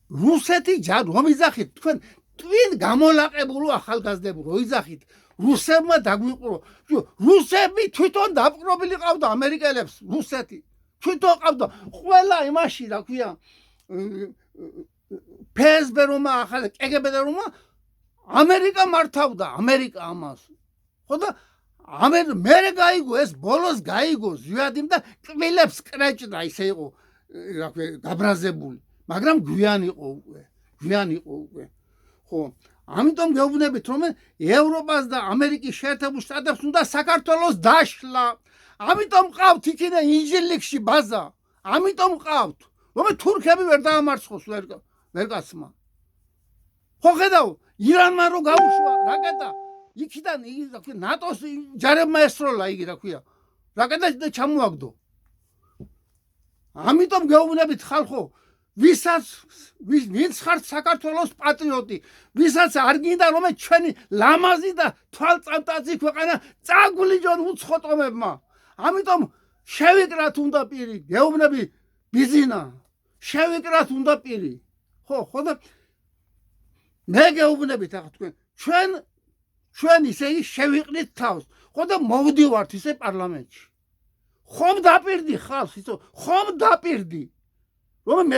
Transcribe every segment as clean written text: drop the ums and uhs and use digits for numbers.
რუსეთი რომ იძახით თქვენ twin გამოლაყებულო ახალგაზრდები რო იძახით რუსებმა დაგვიყურო რუსები თვითონ დაპყრობილი ყავდა ამერიკელებს რუსეთი თვითონ ყავდა ყველა იმაში რა ქვია ფსბ რომა ახალ კგბ რომა ამერიკა მართავდა ამერიკა ამას ხო და მე გაიგო ეს ბოლოს გაიგო ზვიადიმ და კბილებს კრეჭდა ისე იყო რა ქვია გაბრაზებული მაგრამ გვიანი იყო უკვე ხო ამიტომ გეუბნებით რომ ევროპას და ამერიკის შეერთებულ შტატებს უნდა საქართველოს დაშლა ამიტომ ყავთ იქიდან ინჟილიქში ბაზა ამიტომ ყავთ რომ თურქები ვერ დაამარცხოს ვერ კაცმა ხო ხედავ ირანმა რო გაუშვა რაკეტა იქიდან ნატოს ჯარებმა ესროლა იგი რა ქვია რაკეტა ჩამოაგდო ამიტომ გეუბნებით ხალხო ვინც ხართ საქართველოს პატრიოტი ვისაც არ გინდა რომ ჩვენი ლამაზი და თვალწამტაცი ქვეყანა წაგვლიჯონ უცხოტომებმა ამიტომ შევიკრათ უნდა პირი გეუბნები ბიზინა შევიკრათ უნდა პირი ხო და მე გეუბნებით ახლა ჩვენ ისე შევიყრით თავს ხო და მოვდივართ ისე პარლამენტში ხომ დაპირდი ხალხს იცო ხომ დაპირდი რომ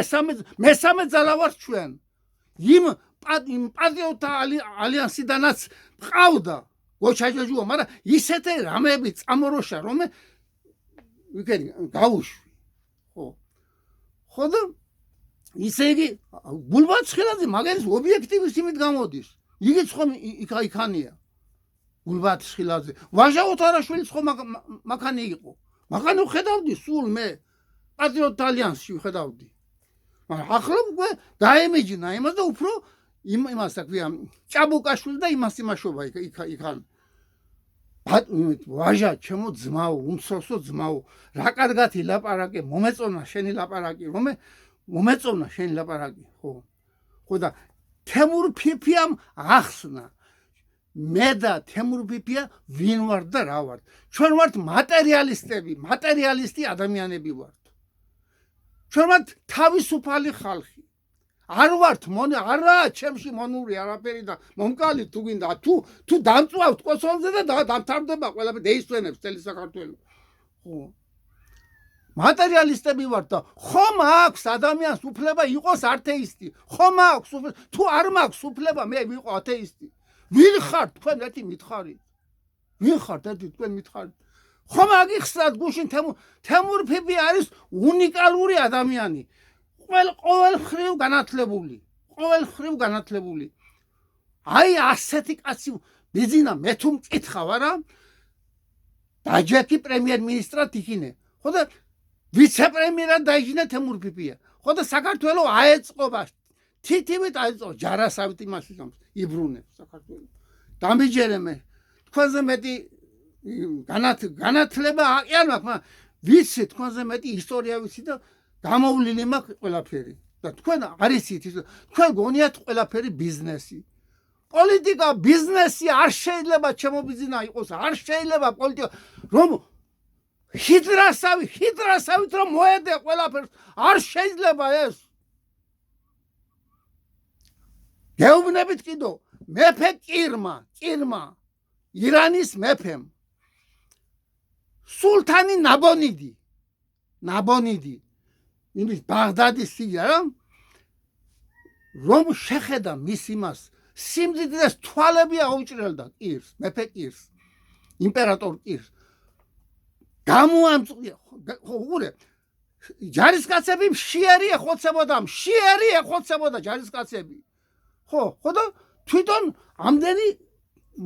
მესამე ძალა ვარ ჩვენ იმ პატრიოტთა ალიანსიდანაც ყავდა გოჩაჯოჯუა მაგრამ ისეთი რამეები წამოროშა რომ ვიქენი გავუშვი ხო და ისე იგი გულბაცხილაძე მაგარის ობიექტივის იმით გამოდის იგიც ხომ იქანია გულბაცხილაძე ვაჟა ოთარაშვილიც ხომ მაქანი იყო მაქანი ხედავდი სულ მე პატრიოტთა ალიანსში ხედავდი მაგრამ ახლა უკვე დაემეჯნა იმას და უფრო იმას აქვია ჭაბუკაშვილი და იმას იმაშობა იქან ვაჟა ჩემო ძმაო უმცროსო ძმაო რა კარგად ილაპარაკე მომეწონა შენი ლაპარაკი მომეწონა შენი ლაპარაკი ხო და თემურ ფიფიამ ახსნა მე და თემურ ფიფია ვინ ვარ და რა ვარ ჩვენ ვართ მატერიალისტი ადამიანები ვართ ჩვენ ვართ თავისუფალი ხალხი არ ვართ არა ჩემში მონური არაფერი და მომკალი თუ გინდა თუ დამწვავთ კოსონზე და დამთავრდება ყველაფერი დაისვენებს წელი საქართველო ხო მატერიალისტები ვართ და ხომ აქვს ადამიანს უფლება იყოს ათეისტი ხომ აქვს თუ არ მაქვს უფლება მე ვიყო ათეისტი ვინ ხართ თქვენ ერთი მითხარით ვინ ხართ ერთი თქვენ მითხარით ხომ აგიხსნათ გუშინ თემურ ფიფი არის უნიკალური ადამიანი ყოველ ხრივ განათლებული აი ასეთი კაცი ბიზინა მე თუ მკითხავ არა დაჯექი პრემიერ-მინისტრად იქინე ხო და ვიცე-პრემიერად დაიჯინე თემურ ფიფია ხო და საქართველოს აეწყობა თითივით აეწყობა ჯარასავით იმას იბრუნებს საქართველოს დამიჯერე მე თქვენზე მეტი განათლება აყიან მაქვს ვიცი თქვენზე მეტი ისტორია ვიცი და გამოვლილი მაქვს ყველაფერი და თქვენ არ იცით თქვენ გონიათ ყველაფერი ბიზნესი პოლიტიკა ბიზნესი არ შეიძლება ჩემობიზინა იყოს არ შეიძლება პოლიტიკა რომ ჰიდრასავით რომ მოედე ყველაფერს არ შეიძლება ეს გეუბნებით კიდო მეფე კირმა ირანის მეფემ სულთანი ნაბონიდი იმის ბაღდადის სიგა რომ შეხედა მის იმას სიმდიდრეს თვალები აუჭრელდა კირს მეფე კირს იმპერატორ კირს გამოამწყვია ხურე ჯარისკაცები მშიერი ეხოცებოდა ჯარისკაცები ხო და თვითონ ამდენი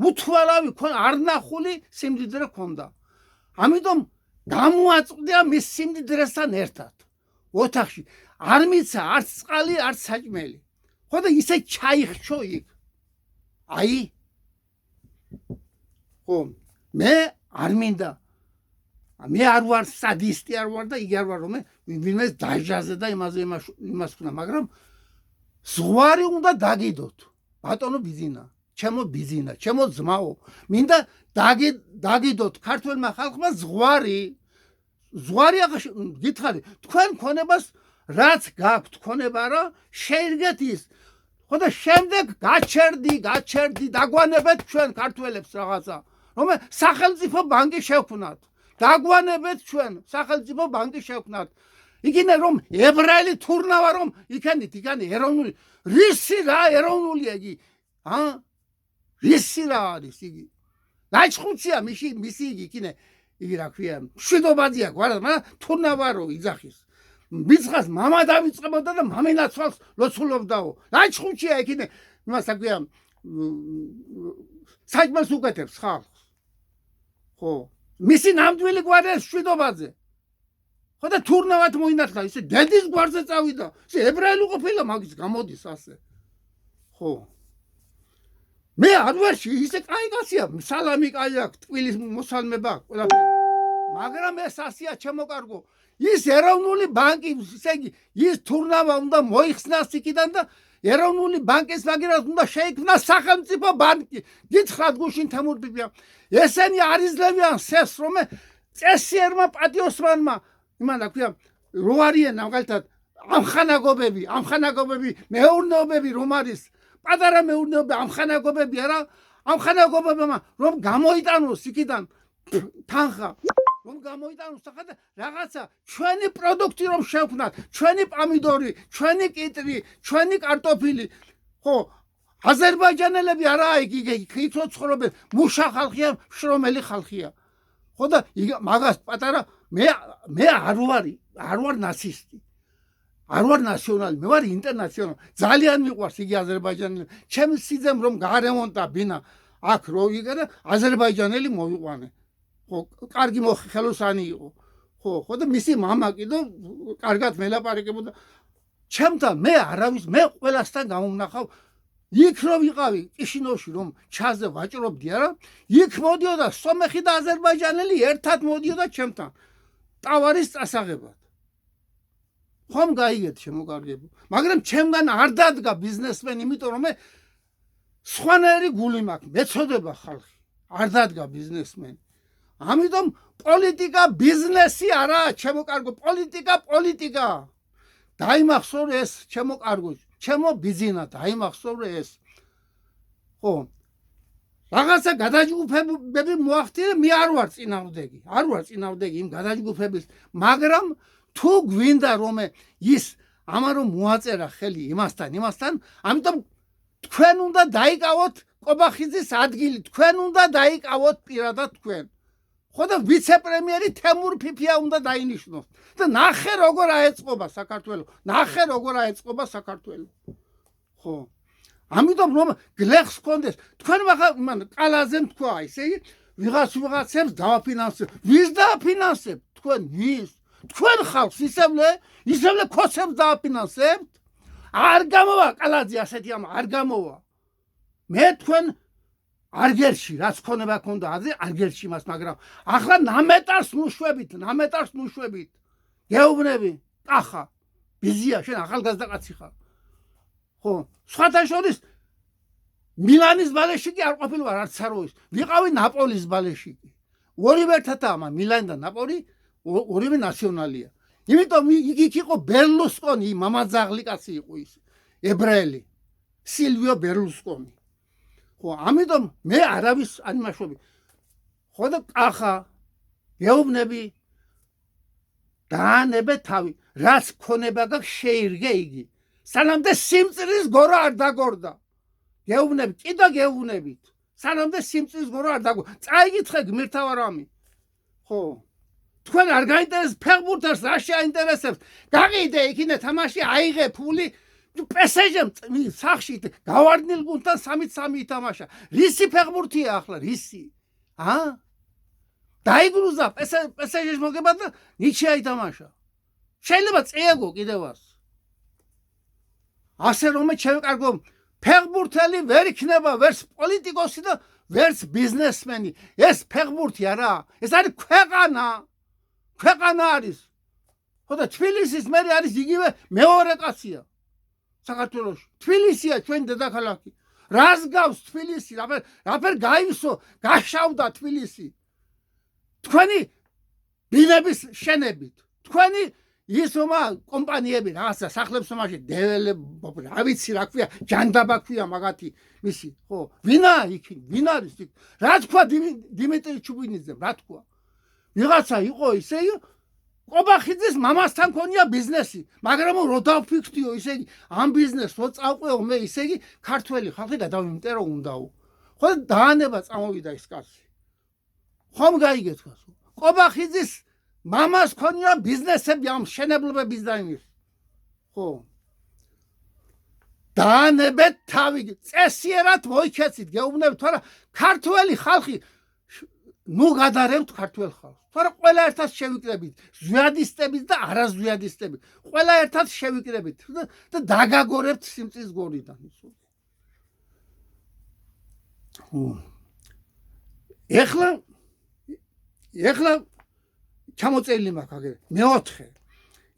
უთვალავი არ ნახული სიმდიდრე ქონდა ამიტომ გამოაწყვია მის სიმდიდრესთან ერთად ოთახში არ მიცა არც წყალი არც საჭმელი ხო და ისე ჩაიხშო იქ აი ხო მე არ მინდა მე არ ვარ სადისტი არ ვარ და იგი არ ვარ რომ ვინმე დაჟაზე და იმას ხნა მაგრამ ზღვარი უნდა დაგიდოთ ბატონო ბიზინა ჩემო ძმაო მინდა დაგიდოთ ქართველმა ხალხმა ზღვარი გითხარი თქვენ ქონებას რაც გაქვთ ქონება რა შეირგეთ ის ხო და შემდეგ გაჩერდი დაგვანებეთ ჩვენ ქართველებს რაღაცა რომ სახელმწიფო ბანკი შევქმნათ დაგვანებეთ ჩვენ სახელმწიფო ბანკი შევქმნათ იქინე რომ ებრაელი თურნავა რომ იქანი ეროვნული რისი რა ეროვნულია იგი რისი რა არის იგი ნაჩხუთია მისი იქინე იგი რა ქვია შვიდობადია გვარა მაგრამ თურნავა რო იძახის მიცხას მამა დავიწყებოდა და მამენაცვალს ლოცულობდაო ნაჩხუთია იქინე იმას აქვია საჭმელს უკეთებს ხალხს ხო მისი ნამდვილი გვარი შვიდობაძე ხო და თურნავად მოინათლა ისე დედის გვარზე წავიდა ისე ებრაელი ყოფილა მაგის გამოდის ასე ხო მე არ ვარში ისე კაი კაცია სალამი კაი აქვს ტყილის მოსალმება ყველაფერი მაგრამ ეს ასია ჩემო კარგო ის ეროვნული ბანკი ისე იგი ის თურნავა უნდა მოიხსნას იქიდან და ეროვნული ბანკის მაგერად უნდა შეიქმნას სახელმწიფო ბანკი გითხრათ გუშინ თემურბიბია ესენი არიზლებიან სეს რომ წესიერმა პატიოსმანმა იმან აქვია რო არიან მაგალითად ამხანაგობები მეურნეობები რომ არის პატარა მეურნეობები ამხანაგობები არა ამხანაგობებმა რომ გამოიტანოს იქიდან თანხა რომ გამოიტანოს თანხა და რაღაცა ჩვენი პროდუქტი რომ შევქმნათ ჩვენი პამიდორი ჩვენი კიტრი ჩვენი კარტოფილი ხო აზერბაიჯანელები არა იქ ცხოვრობენ მუშა ხალხია შრომელი ხალხია ხო და მაგას პატარა მე არ ვარ ნაცისტი არ ვარ ნაციონალი მე ვარ ინტერნაციონალი ძალიან მიყვარს იგი აზერბაიჯანელი ჩემს სიძემ რომ გარემონტა ბინა აქ რო იგერა აზერბაიჯანელი მოვიყვანე ხო კარგი ხელოსანი იყო ხო და მისი მამა კიდო კარგად მელაპარაკებოდა ჩემთან მე არავის მე ყველასთან გამომნახავ იქ რო ვიყავი კიშინოვში რომ ჩაზე ვაჭრობდი არა იქ მოდიოდა სომეხი და აზერბაიჯანელი ერთად მოდიოდა ჩემთან ტავარის წასაღებად ხომ გაიგეთ შემოგარგებო მაგრამ ჩემგან არ დადგა ბიზნესმენი იმიტომ რომ მე სხვანაირი გული მაქვს მეწოდება ხალხი არ დადგა ბიზნესმენი ამიტომ პოლიტიკა ბიზნესი არა ჩემო კარგო პოლიტიკა დაიმახსოვრ ეს ჩემო კარგო ჩემო ბიზინა დაიმახსოვრ ეს ხო რაღაცა გადაჯგუფებები მოახდინე მე არ ვარ წინააღმდეგი იმ გადაჯგუფების მაგრამ თუ გვინდა რომ ის ამან რომ მოაწერა ხელი იმასთან ამიტომ თქვენ უნდა დაიკავოთ ყობახიძის ადგილი თქვენ უნდა დაიკავოთ პირადად თქვენ ხო და ვიცე-პრემიერი თემურ ფიფია უნდა დაინიშნოს და ნახე როგორ აეწყობა საქართველო ხო ამიტომ რომ გლეხს კონდეს თქვენ მან კალაზე თქვა ისე ვიღაცებს დავაფინანსებ ვის დააფინანსებთ თქვენ ხალხს ისევლე ქოსებს დააფინანსებთ არ გამოვა კალაძე ასეთი არ გამოვა მე თქვენ არგერში რაც ქონება ქონდა არგერში მას მაგრამ ახლა ნამეტარს ნუშვებით გეუბნები კახა ბიზია შენ ახალგაზრდა კაცი ხარ ხო სხვათა შორის მილანის ბალეშიკი არ ყოფილვარ არც აროის ვიყავი ნაპოლის ბალეშიკი ორივე ერთადაა მილანი და ნაპოლი ორივე ნაციონალია იმიტომ იქ იყო ბერლუსკონი მამაძაღლი კაცი იყო ის ებრაელი სილვიო ბერლუსკონი ხო ამიტომ მე არავის არ იმაშვები ხო და კახა გეუბნები დაანებე თავი რაც ქონება გაქვს შეირგე იგი სანამდე სიმწრის გორა არ დაგორდა გეუბნები კიდე გეუბნებით სანამდე სიმწრის გორა არ დაგორდა წაიკითხე გმირთავარამი ხო თქვენ არ გაინტერესებს ფეხბურთელს რა შეაინტერესებს გაყიდე იქინე თამაში აიღე ფული პესეჟემ სახში გავარდნილ გუნდთან 3-3 ითამაშა რისი ფეხბურთია ახლა რისი დაიგრუზა პესეჟის მოგება და ნიჩი აითამაშა შეიძლება წეეგო კიდევაც ასე რომ შევეკარგო ფეხბურთელი ვერ იქნება ვერც პოლიტიკოსი და ვერც ბიზნესმენი ეს ფეხბურთი არა ეს არის ქვეყანა არის ხო და თბილისის მერი არის იგივე მეორე კაცია საქართველოში თბილისია ჩვენ დედაქალაქი რას გავს თბილისი რაფერ გაივსო გაშავდა თბილისი თქვენი ბინების შენებით თქვენი ის რომ კომპანიები რაღაცა სახლებს მომაში დეველებ რა ვიცი რა ქვია ჯანდაბა ქვია მაგათი მისი ხო ვინა იქ ვინ არის იქ რა თქვა დიმიტრი ჩუბინიძემ რა თქვა ვიღაცა იყო ისე ყობახიძის მამასთან ქონია ბიზნესი მაგრამ რო დავფიქრდიო ისე იგი ამ ბიზნესს რო წავყვეო მე ისე იგი ქართველი ხალხი გადავიმტერო უნდაო ხო დაანება წამოვიდა ის კაცი ხომ გაიგეთ ყობახიძის მამას ქონია ბიზნესები ამ შენებლობების დაიმის ხო დაანებეთ თავი წესიერად მოიქეცით გეუბნებით თორე ქართველი ხალხი ნუ გადარევთ ქართველ ხალხს თორე ყველა ერთად შევიკრებით ზვიადისტებით და არაზვიადისტებით ყველა ერთად შევიკრებით და დაგაგორებთ სიმწის გორიდან ეხლა ჩამოწერილი მაქვს აგერ მეოთხე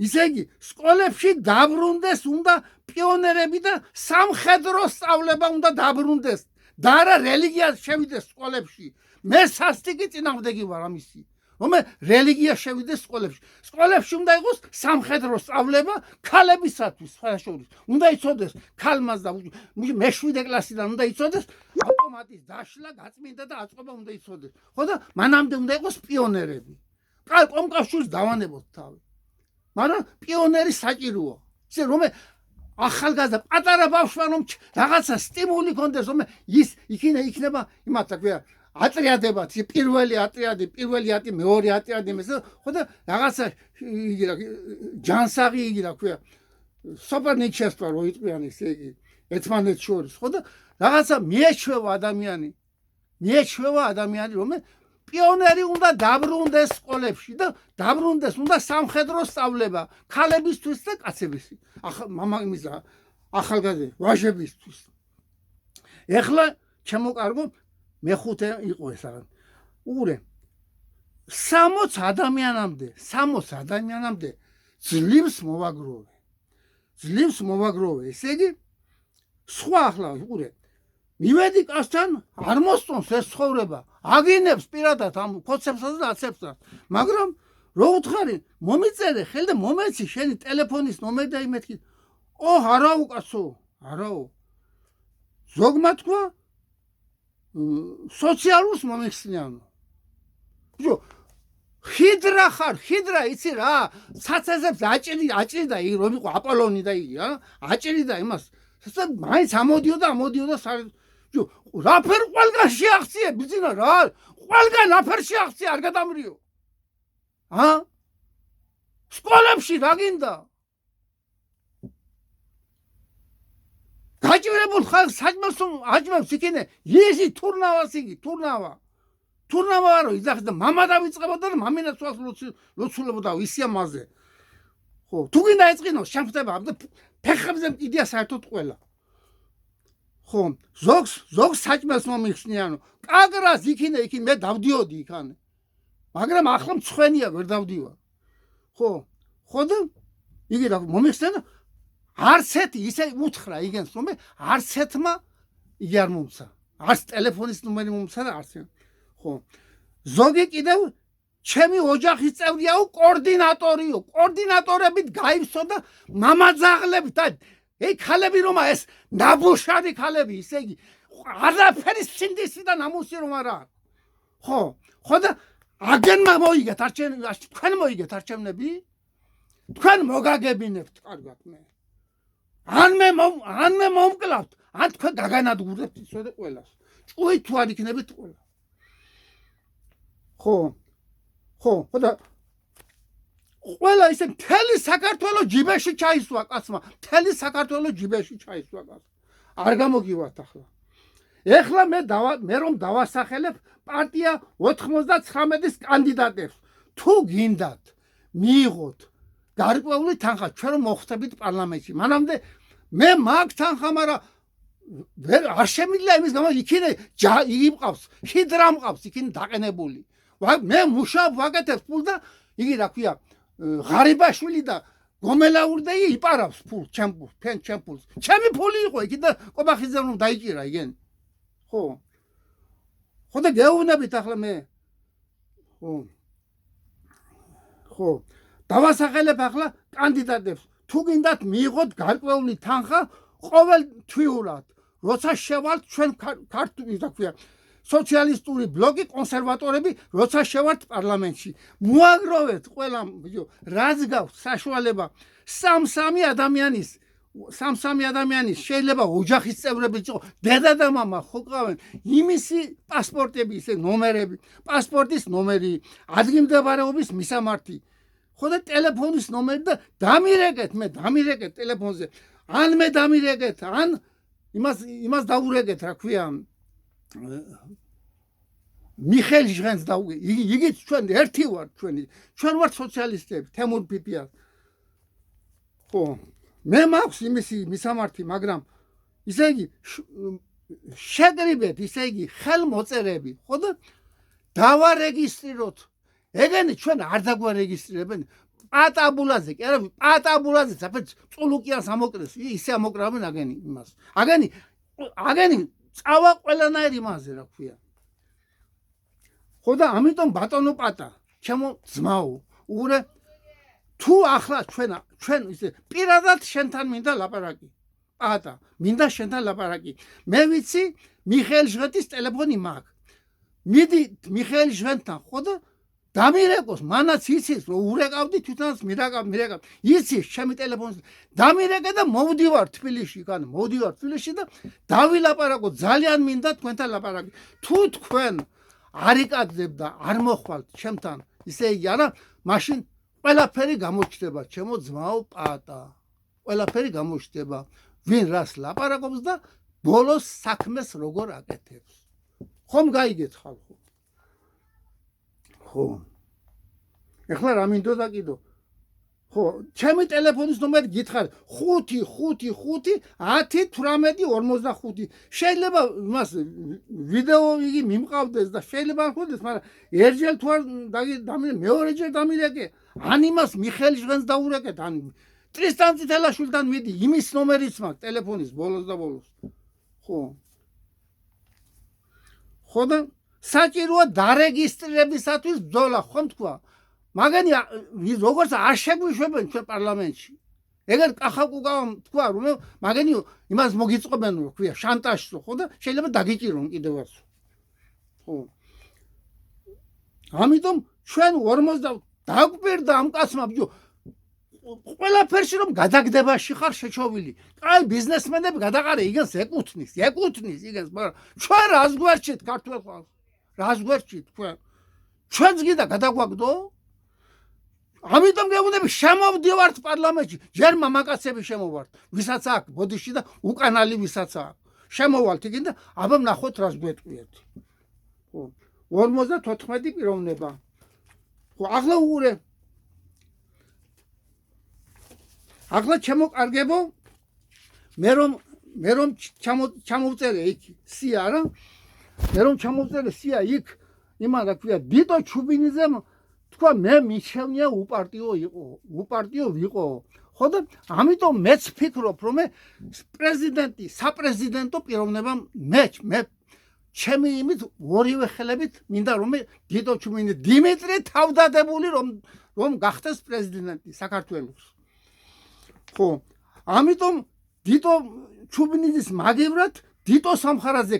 ისე იგი სკოლებში დაბრუნდეს უნდა პიონერები და სამხედრო სწავლება უნდა დაბრუნდეს და არა რელიგია შევიდეს სკოლებში მე სასტიკი წინააღმდეგი ვარ ამისი რომ რელიგია შევიდეს სკოლებში უნდა იყოს სამხედრო სწავლება ქალებისათვის სხვაშორის უნდა იცოდეს ქალმას და მე-7 კლასიდან უნდა იცოდეს ავტომატის დაშლა გაწმინდა და აწყობა უნდა იცოდეს ხო და მანამდე უნდა იყოს პიონერები კომკავშირს დავანებოთ თავი მაგრამ პიონერი საჭიროა ისე რომ ახალგაზრდა პატარა ბავშვმა რომ რაღაცა სტიმული კონდეს რომ ის იქნება იმათ რა ქვია ატრიადებად პირველი ატრი მეორე ატრიადი მესა ხო და რაღაცა იგი რა ჯანსაღი იგი რა ქვია სოპერნიჩესტვა რო იყვიან ისე იგი ერთმანეთს შორის ხო და რაღაცა მიეჩვევა ადამიანი რომ პიონერი უნდა დაბრუნდეს სკოლებში და დაბრუნდეს უნდა სამხედრო სწავლება ქალებისთვის და კაცებისთვის მამამისა ახალგაზრდა ვაჟებისთვის ეხლა ჩემო მეხუთე იყო ეს რაღაც უყურე 60 ადამიანამდე ძლივს მოვაგროვე ესე იგი სხვა ახლა უყურე მივედი კაცთან არ მოსწონს ეს ცხოვრება აგინებს პირადად ამ ხოცებსაც და აცებსაც მაგრამ რო უთხარი მომიწერე ხელი და მომეცი შენი ტელეფონის ნომერი და იმეთქი არაო კაცო არაო ზოგმა თქვა სოციალურს მომიხსნიანო ბიჭო ჰიდრა ხარ ჰიდრა იცი რა ცაცაზებს აჭრიდა იგი რომ იყო აპოლონი და იგი რა აჭრიდა იმას მაინც ამოდიოდა რაფერ ყველგან შეაღწიე ბიძინა რა ყველგან რაფერ შეაღწიე არ გადამრიო სკოლებში რა გინდა გაჭირებულ ხალხს საჭმელს იქინე ისი თურნავა რო იძახდა მამა დავიწყებოდა და მამინაც ლოცულებოდა ისია მასზე ხო თუ გინდა ეწყინო შემხდება ფეხებზე მკიდია საერთოდ ყველა ხო ზოგს საჭმელს მომიხსნიანო კაგრას იქინე მე დავდიოდი იქანე მაგრამ ახლა მცხვენია ვერ დავდივარ ხო და იგი რა მომიხსენა არცეთი ისე უთხრა იგენს რომ არცეთმა იგი არ მომცა არც ტელეფონის ნომერი მომცა და არც ხო ზოგი კიდევ ჩემი ოჯახის წევრიაო კოორდინატორებით გაივსო და მამაძაღლებს და ქალები რომ ეს ნაბუშარი ქალები ისე იგი არაფერი სინდისი და ნამუსი რომ არა ხო და აგენმა მოიგეთ თქვენ მოიგეთ არჩევნები თქვენ მოგაგებინებთ კარგად მე ან მე მომკლავთ ან თქვენ გაგანადგურებთ ისე და ყველას ჭუით თუ არ იქნებით ყველა ხო და ყველა ისე მთელი საქართველოს ჯიბეში ჩაისვა კაცმა არ გამოგივართ ახლა მე რომ დავასახელებ პარტია 99-ის კანდიდატებს თუ გინდათ მიიღოთ გარკვეული თანხა ჩვენ რომ მოხვდებით პარლამენტში მანამდე მე მაგ თანხა მაგრამ ვერ არ შემიძლია იმის გამო იქინე იგი მყავს ჰიდრა მყავს იქინე დაყენებული მე მუშაობ ვაკეთებ ფულს და იგი რა ქვია ღარიბაშვილი და გომელაურდეი იპარავს ფულს ჩემპულს ჩემი ფული იყო იქ და ყობახიძემ რომ დაიჭირა იგენ ხო და გეუბნებით ახლა მე ხო დავასახელებ ახლა კანდიდატებს. თუ გინდათ მიიღოთ გარკვეული თანხა ყოველ თვიურად. როცა შევალთ ჩვენ ქართული და ქვია სოციალისტური ბლოკი, კონსერვატორები, როცა შევართ პარლამენტში. მოაგროვეთ ყველა, რაც გაქვს საშუალება სამ-სამი ადამიანის შეიძლება ოჯახის წევრებიც იყო, დედა და მამა ხო ყავენ, იმისი პასპორტები, ისე ნომერები, პასპორტის ნომერი, ადგილმდებარეობის მისამართი, ხო და ტელეფონის ნომერი და დამირეკეთ ტელეფონზე. ან მე დამირეკეთ, ან იმას დაურეკეთ, რა ქვია, მიხეილ ჟღენს და იგიც ჩვენ ერთი ვართ, ჩვენ ვართ სოციალისტები, თემურ პიპია. ხო, მე მაქვს იმისი მისამართი, მაგრამ ისე იგი შეგრიბეთ, ისე იგი ხელმოწერები, ხო და დავარეგისტრიროთ. ეგენი ჩვენ არ დაგვარეგისტრირებენ პატაბულაზე, კი არა, პატაბულაზე, საფეთ წულუკიანს ამოკრეს, ისე ამოკრავენ აგენი იმას. აგენი წავა ყველანაირ იმაზე, რა ქვია. ხო და ამიტომ ბატონო პატა, ჩემო ძმაო, უყურე, თუ ახლა ჩვენ ისე პირადად შენთან მინდა ლაპარაკი. პატა, მინდა შენთან ლაპარაკი. მე ვიცი მიხეილ ჟღეთის ტელეფონი მაქვს. მიდი მიხეილ ჟღენთან, ხო და დამირეკოს, მანაც იცის, რომ ურეკავდი თვითონაც მირეკავ. იცის ჩემი ტელეფონს. დამირეკე და მოვდივარ თბილისში, მოვდივარ თბილისში და დავილაპარაკო, ძალიან მინდა თქვენთან ლაპარაკი. თუ თქვენ არ იკაგდებთ და არ მოხვალთ ჩემთან, ისე იგი არა, მაშინ ყველაფერი გამოჩნდება, ჩემო ძმაო პატა. ყველაფერი გამოჩნდება, ვინ რას ლაპარაკობს და ბოლოს საქმეს როგორ აკეთებს. ხომ გაიგეთ ხალხო? ხო. ეხლა რა მინდოდა კიდო? ხო, ჩემი ტელეფონის ნომერი გითხარ 555101845. შეიძლება მას ვიდეო იგი მიმყავდეს და შეიძლება არ ხოდეს, მაგრამ ერთხელ თუ არ მეორეჯერ დამირეკე, ან იმას მიხეილ ჟღენს დაურეკეთ, ან ტრისტან წითელაშვილთან მიდი, იმის ნომერიც მაქვს ტელეფონის ბოლოს და ბოლოს. ხო. ხო და საჭიროა დარეგისტრირებისათვის ბრძოლა, ხომ თქვა? მაგანი როგორც არ შეგვიშვებენ ჩვენ პარლამენტში. ეგერ კახაკუკავამ თქვა, რომ მაგანი იმას მოგიწყობენ, რომ ქვია შანტაჟს, ხო და შეიძლება დაგიჭირონ კიდევაც. ხო. ამიტომ ჩვენ 50 დაგვპირდა ამ კაცმა, ბიჭო. ყველაფერში რომ გადაგდებაში ხარ შეჩოვილი. კაი ბიზნესმენები გადაყარე, იგენს ეკუთვნის იგენს, მაგრამ ჩვენ რას გვერჩით ქართულ ხალხს? რას გვერჩით თქვენ? ჩვენც გინდა გადაგვაგდო? ამიტომ გეუბნები შემოვდივართ პარლამენტში, ჯერ მამაკაცები შემოვართ, ვისაც აქვს ბოდიში და უკანალი ვისაც აქვს. შემოვალთ იქ და აბა ნახოთ რას გვეტყვიეთ. ხო, 54 პიროვნება. ხო, ახლა უყურე. ახლა ჩემოკარგებო, მე რომ ჩამოვწერე იქ სია რა. მე რომ ჩამოვწერე სია იქ, იმან რა ქვია, დიტო ჩუბინიძემ თქვა მე მიჩვენია უპარტიო ვიყო. ხო და ამიტომ მეც ფიქრობ, რომ მე საპრეზიდენტო პიროვნებამ მე ჩემი იმით ორივე ხელებით მინდა რომ მე დიტო ჩუბინიძე დიმიტრი თავდადებული რომ გახდეს პრეზიდენტი საქართველოს. ხო, ამიტომ დიტო ჩუბინიძის მაგივრად დიტო სამხარაძე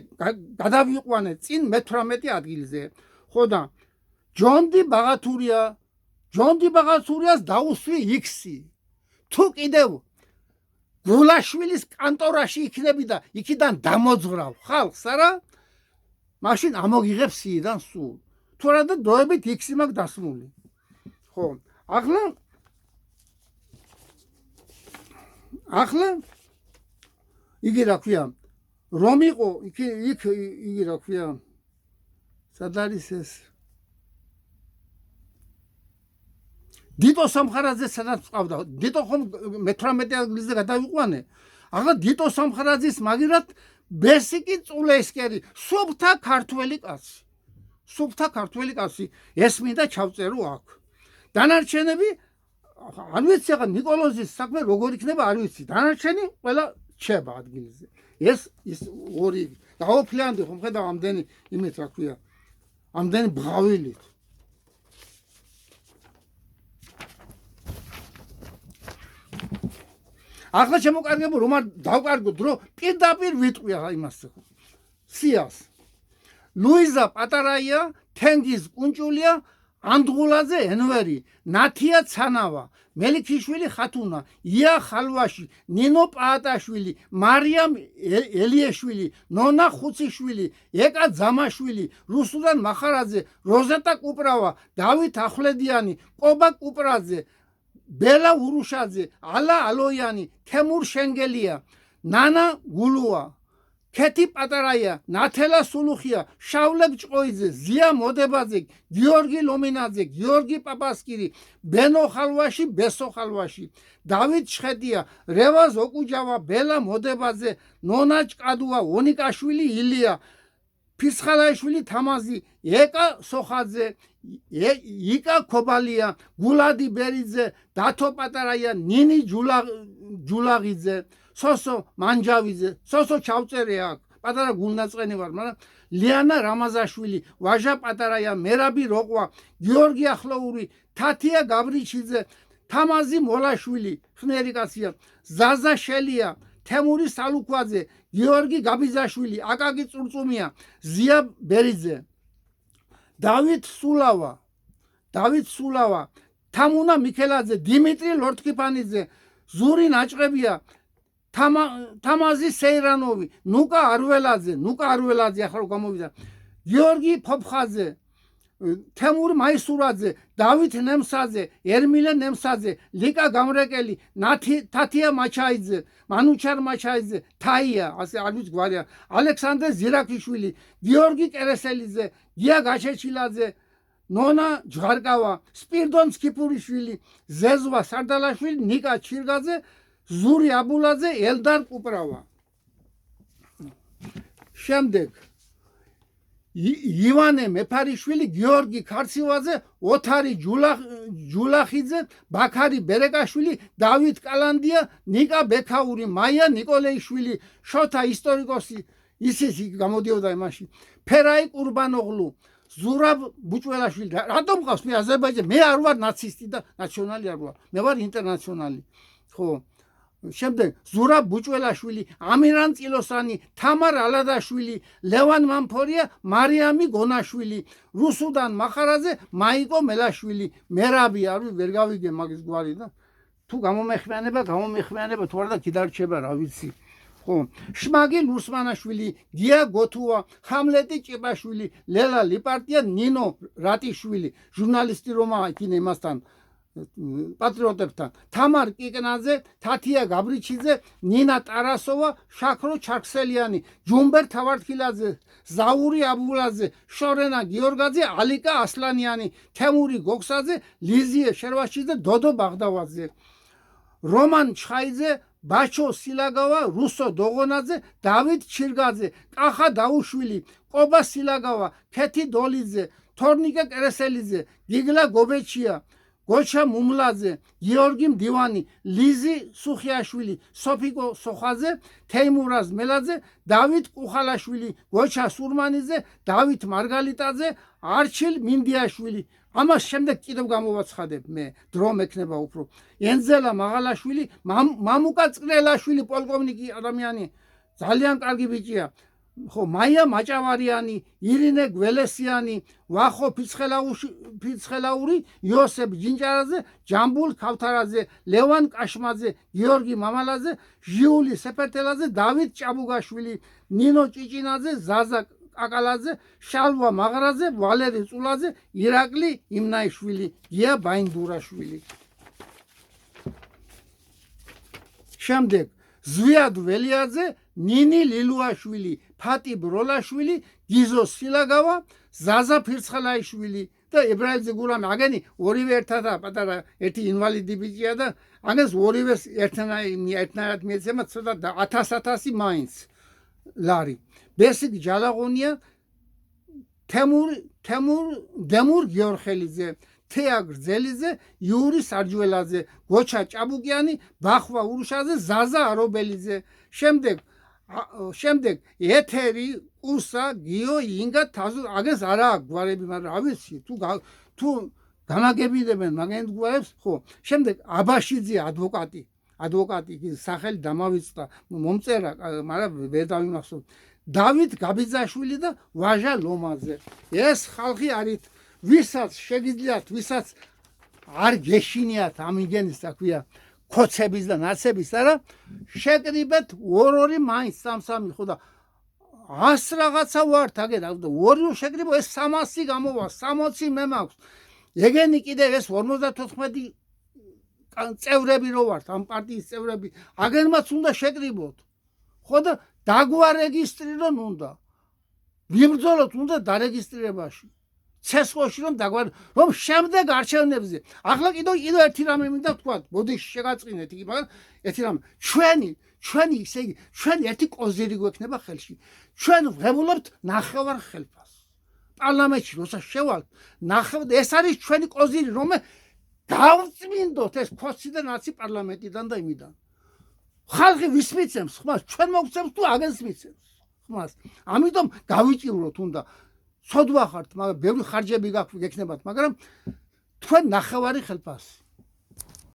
გადავიყვანე წინ მე-18 ადგილზე. ხო და ჯონდი ბაღათურიას დაუსვი X-ი. თუ კიდევ გულაშვილის კანტორაში იქნები და იქიდან დამოძღრავ ხალხს, არა? მაშინ ამოგიღებ სიიდან სულ. თუ არა და დოებით X-ი მაქვს დასმული. ხო, ახლა იგი რა ქვია, რომ იყო იქ იგი რა ქვია, სად არის ეს? დიტო სამხარაძე სადაც ყავდა, დიტო ხომ მე-18 ადგილზე გადავიყვანე. ახლა დიტო სამხარაძის მაგირად ბესიკი წულესკერი, სუფთა ქართველი კაცი, ეს მინდა ჩავწერო აქ. დანარჩენები არ ვიცი, ახლა ნიკოლოზის საქმე როგორ იქნება არ ვიცი. დანარჩენი ყველა ჩება ადგილზე. ეს ორი დაოფლიანდი ხომ ხედავ ამდენი იმით რა ქვია, ამდენი ბღავილით. ახლა შემოკარგებო რომ არ დავკარგოთ რომ პირდაპირ ვიტყვი იმას სიას ლუიზა პატარაია თენგიზ კუნჭულია ანდღულაძე ენვერი ნათია ცანავა მელიქიშვილი ხათუნა ია ხალვაში ნინო პაატაშვილი მარიამ ელიეშვილი ნონა ხუციშვილი ეკა ძამაშვილი რუსუდან მახარაძე როზეტა კუპრავა დავით ახვლედიანი ყობა კუპრაძე ბელა ურუშაძე ალა ალოიანი თემურ შენგელია ნანა გულუა ქეთი პატარაია ნათელა სულუხია შავლებ ჭყოიძე ზია მოდებაძე გიორგი ლომინაძე გიორგი პაპასკირი ბენო ხალვაში ბესო ხალვაში დავით შხედია რევაზ ოკუჯავა ბელა მოდებაძე ნონა ჭკადუა ონიკაშვილი ილია ფისხალაიშვილი თამაზი ეკა სოხაძე იკა ქობალია გულადი ბერიძე დათო პატარაია ნინი ჯულაღიძე სოსო მანჯავიძე სოსო ჩავწერე აქ პატარა გულნაწყენი ვარ მაგრამ ლიანა რამაზაშვილი ვაჟა პატარაია მერაბი როყვა გიორგი ახლოური თათია გაბრიჩიძე თამაზი მოლაშვილი ხნერი კაცია ზაზა შელია თემური სალუქვაძე გიორგი გაბიზაშვილი აკაკი წურწუმია ზია ბერიძე დავით სულავა თამუნა მიქელაძე დიმიტრი ლორთქიფანიძე ზური ნაჭყებია თამაზი სეირანოვი ნუკა არველაძე ახლა გამოვიდა გიორგი ფოფხაძე თემურ მაისურაძე დავით ნემსაძე ერმილე ნემსაძე ლიკა გამრეკელი თათია მაჩაიძე მანუჩარ მაჩაიძე თაია ასე არ ვიცი გვარია ალექსანდრე ზირაკიშვილი გიორგი კერესელიძე გია გაჩეჩილაძე ნონა ჯღარკავა სპირდონ სკიპურიშვილი ზეზვა სარდალაშვილი ნიკა ჩირგაძე ზური აბულაძე ელდარ კუპრავა შემდეგ ივანე მეფარიშვილი გიორგი ქარცივაძე ოთარი ჯულახიძე ბაქარი ბერეკაშვილი დავით კალანდია ნიკა ბექაური მაია ნიკოლეიშვილი შოთა ისტორიკოსი ისეთი გამოდიოდა იმაში ფერაი კურბანოღლუ ზურაბ ბუჭველაშვილი რატომ ყავს მე აზერბაიჯანი მე არ ვარ ნაცისტი და ნაციონალი არ ვარ მე ვარ ინტერნაციონალი ხო შემდეგ ზურაბ ბუჭველაშვილი ამირან წილოსანი თამარ ალადაშვილი ლევან მამფორია მარიამი გონაშვილი რუსუდან მახარაძე მაიკო მელაშვილი მერაბი არ ვერ გავიგე მაგის გვარი და თუ გამომეხმიანება თუ არ და კიდარჩება რა ვიცი ხო შმაგი ლურსმანაშვილი გია გოთუა ხამლეტი ჭიბაშვილი ლელა ლიპარტია ნინო რატიშვილი ჟურნალისტი რომა იქინე იმასთან პატრიოტებთან თამარ კიკნაძე თათია გაბრიჩიძე ნინა ტარასოვა შაქრო ჩარქსელიანი ჯუმბერ თავართხილაძე ზაური აბულაძე შორენა გიორგაძე ალიკა ასლანიანი თემური გოქსაძე ლიზიე შერვაშიძე დოდო ბაღდავაძე რომან ჩხაიძე ბაჩო სილაგავა რუსო დოღონაძე დავით ჩირგაძე კახა დაუშვილი ყობა სილაგავა ქეთი დოლიძე თორნიკე კერესელიძე გიგლა გობეჩია გოჩა მუმლაძე გიორგი მდივანი ლიზი სუხიაშვილი სოფიკო სოხაძე თეიმურაზ მელაძე დავით კუხალაშვილი გოჩა სურმანიძე დავით მარგალიტაძე არჩილ მინდიაშვილი ამას შემდეგ კიდევ გამოვაცხადებ მე დრო მექნება უფრო ენზელა მაღალაშვილი მამუკა წრელაშვილი პოლკოვნიკი ადამიანი ძალიან კარგი ბიჭია ხო მაია მაჭავარიანი ირინე გველესიანი ვახო ფიცხელაური იოსებ ჯინჯარაძე ჯამბულ ქავთარაძე ლევან კაშმაძე გიორგი მამალაძე ჟიული სეფერტელაძე დავით ჭაბუგაშვილი ნინო ჭიჭინაძე ზაზა კაკალაძე შალვა მაღრაძე ვალერი წულაძე ირაკლი იმნაიშვილი გია ბაინდურაშვილი შემდეგ ზვიად ველიაძე ნინი ლილუაშვილი ფატი ბროლაშვილი გიზო სილაგავა ზაზა ფირცხალაიშვილი და ებრაელზე გულამი აგენი ორივე ერთადაა პატარა ერთი ინვალიდი ბიჭია და აგენს ორივეს ერთნაირად მიეცემა ცოტა 1000 მაინც ლარი ბესიკ ჯალაღონია თემურ გიორხელიძე თეა გრძელიძე იური სარჯველაძე გოჩა ჭაბუკიანი ბახვა ურუშაძე ზაზა არობელიძე შემდეგ ეთერი უსა გიო ინგა თაზუ აგეს არა გვარები მაგრამ რა ვიცი თუ გამაგებიდებენ მაგენ გვარებს ხო შემდეგ აბაშიძე ადვოკატი ადვოკატი ის სახელი დამავიწყდა მომწერა მაგრამ ვერ დავიმახსოვრ დავით გაბიძაშვილი და ვაჟა ლომაძე ეს ხალხი არის ვისაც შეგიძლიათ ვისაც არ გეშინიათ ამიგენის რა ქვია ქოცების და ნაცების არა შეკრიბეთ ორ-ორი მაინც სამ-სამი ხო და 100 რაღაცა ვართ აგერ ორი შეკრიბო ეს 300 გამოვა 60 მე მაქვს ეგენი კიდე ეს 54 წევრები რო ვართ ამ პარტიის წევრები აგერმაც უნდა შეკრიბოთ ხო და დაგვარეგისტრირონ უნდა ვიბრძოლოთ უნდა დარეგისტრირებაში ცესხოში რომ რომ შემდეგ არჩევნებზე ახლა კიდევ ერთი რამე მინდა ვთქვა მოდი შეგაწყინეთ იგი მაგრამ ერთი რამე ჩვენი ისე იგი ჩვენი ერთი კოზირი გვექნება ხელში ჩვენ ვღებულობთ ნახევარ ხელფას პარლამენტში როცა შევალთ ნახევარ ეს არის ჩვენი კოზირი რომ გავწმინდოთ ეს ქოცი და ნაცი პარლამენტიდან და იმიდან ხალხი ვის მიცემს ხმას ჩვენ მოგცემს თუ აგენს მიცემს ხმას ამიტომ გავიჭიროთ უნდა სოდვა ხართ მაგრამ ბევრი ხარჯები გექნებათ მაგრამ თქვენ ნახევარი ხელფასი